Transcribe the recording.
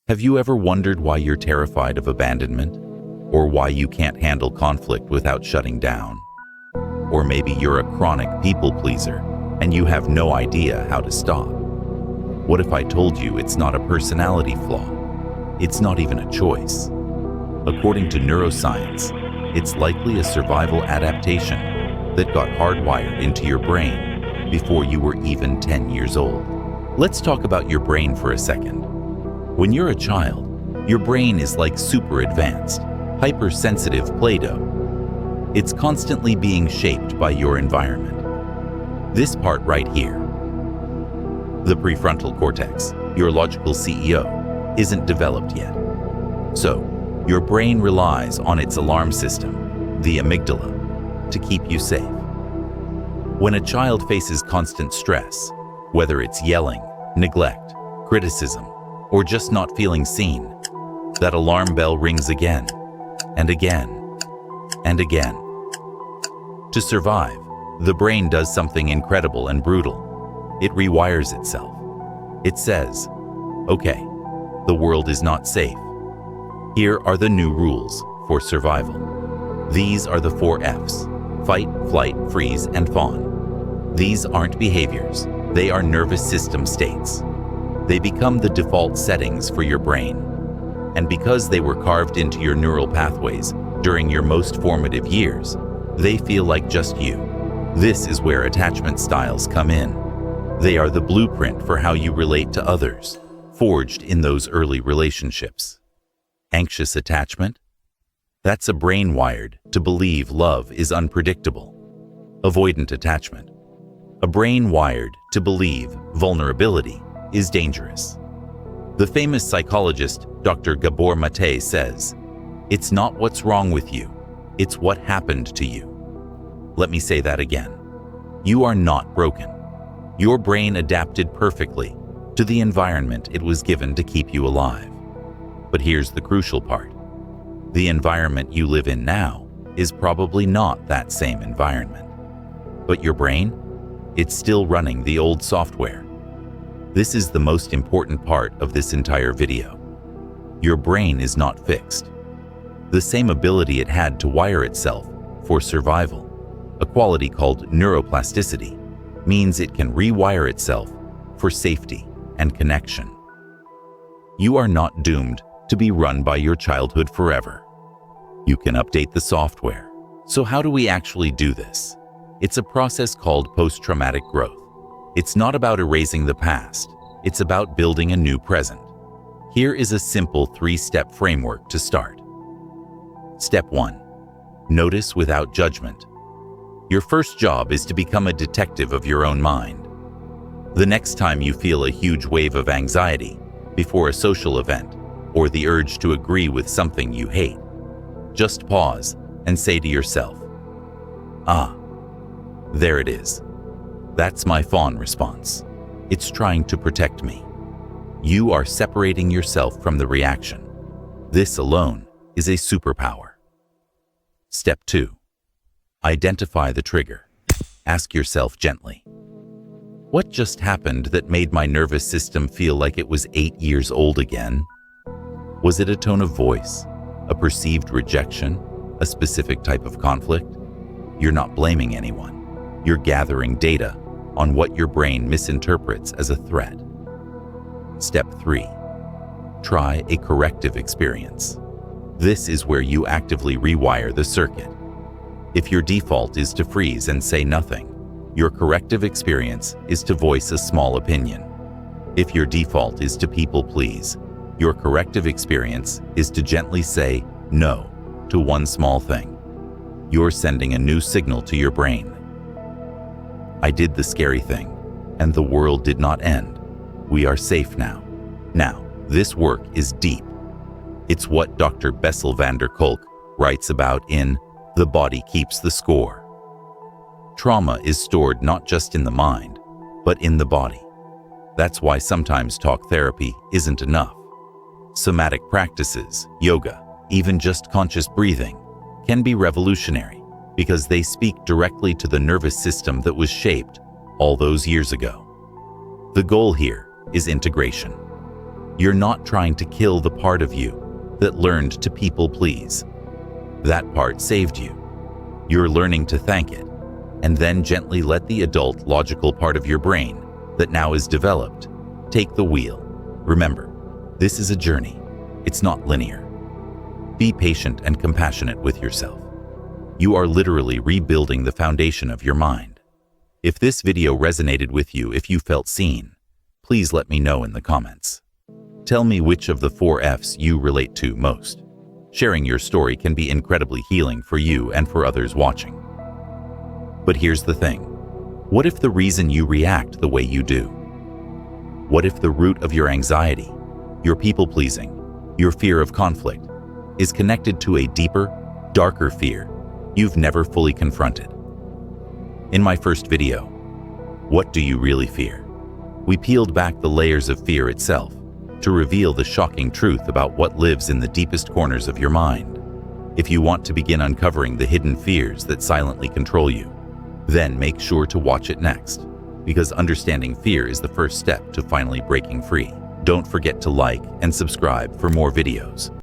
Have you ever wondered why you're terrified of abandonment? Or why you can't handle conflict without shutting down? Or maybe you're a chronic people pleaser and you have no idea how to stop. What if I told you it's not a personality flaw? It's not even a choice. According to neuroscience, it's likely a survival adaptation that got hardwired into your brain before you were even 10 years old. Let's talk about your brain for a second. When you're a child, your brain is like super advanced, hypersensitive Play-Doh. It's constantly being shaped by your environment. This part right here, the prefrontal cortex, your logical CEO, isn't developed yet. So, your brain relies on its alarm system, the amygdala, to keep you safe. When a child faces constant stress, whether it's yelling, neglect, criticism, or just not feeling seen, that alarm bell rings again, and again, and again. To survive, the brain does something incredible and brutal. It rewires itself. It says, okay, the world is not safe. Here are the new rules for survival. These are the 4 F's: fight, flight, freeze, and fawn. These aren't behaviors, they are nervous system states. They become the default settings for your brain. And because they were carved into your neural pathways during your most formative years, they feel like just you. This is where attachment styles come in. They are the blueprint for how you relate to others, forged in those early relationships. Anxious attachment? That's a brain wired to believe love is unpredictable. Avoidant attachment? A brain wired to believe vulnerability is dangerous. The famous psychologist Dr. Gabor Mate says, "It's not what's wrong with you, it's what happened to you." Let me say that again. You are not broken. Your brain adapted perfectly to the environment it was given to keep you alive. But here's the crucial part. The environment you live in now is probably not that same environment. But your brain? It's still running the old software. This is the most important part of this entire video. Your brain is not fixed. The same ability it had to wire itself for survival, a quality called neuroplasticity, means it can rewire itself for safety and connection. You are not doomed to be run by your childhood forever. You can update the software. So how do we actually do this? It's a process called post-traumatic growth. It's not about erasing the past. It's about building a new present. Here is a simple 3-step framework to start. Step 1. Notice without judgment. Your first job is to become a detective of your own mind. The next time you feel a huge wave of anxiety before a social event or the urge to agree with something you hate, just pause and say to yourself, "Ah, there it is. That's my fawn response. It's trying to protect me." You are separating yourself from the reaction. This alone is a superpower. Step 2. Identify the trigger. Ask yourself gently, what just happened that made my nervous system feel like it was 8 years old again? Was it a tone of voice, a perceived rejection, a specific type of conflict? You're not blaming anyone. You're gathering data on what your brain misinterprets as a threat. Step 3. Try a corrective experience. This is where you actively rewire the circuit. If your default is to freeze and say nothing, your corrective experience is to voice a small opinion. If your default is to people please, your corrective experience is to gently say no to one small thing. You're sending a new signal to your brain. I did the scary thing, and the world did not end. We are safe now. Now, this work is deep. It's what Dr. Bessel van der Kolk writes about in The Body Keeps the Score. Trauma is stored not just in the mind, but in the body. That's why sometimes talk therapy isn't enough. Somatic practices, yoga, even just conscious breathing, can be revolutionary because they speak directly to the nervous system that was shaped all those years ago. The goal here is integration. You're not trying to kill the part of you that learned to people please. That part saved you. You're learning to thank it, and then gently let the adult logical part of your brain that now is developed take the wheel. Remember, this is a journey. It's not linear. Be patient and compassionate with yourself. You are literally rebuilding the foundation of your mind. If this video resonated with you, if you felt seen, please let me know in the comments. Tell me which of the 4 F's you relate to most. Sharing your story can be incredibly healing for you and for others watching. But here's the thing. What if the reason you react the way you do? What if the root of your anxiety, your people-pleasing, your fear of conflict, is connected to a deeper, darker fear you've never fully confronted? In my first video, What Do You Really Fear?, we peeled back the layers of fear itself to reveal the shocking truth about what lives in the deepest corners of your mind. If you want to begin uncovering the hidden fears that silently control you, then make sure to watch it next, because understanding fear is the first step to finally breaking free. Don't forget to like and subscribe for more videos.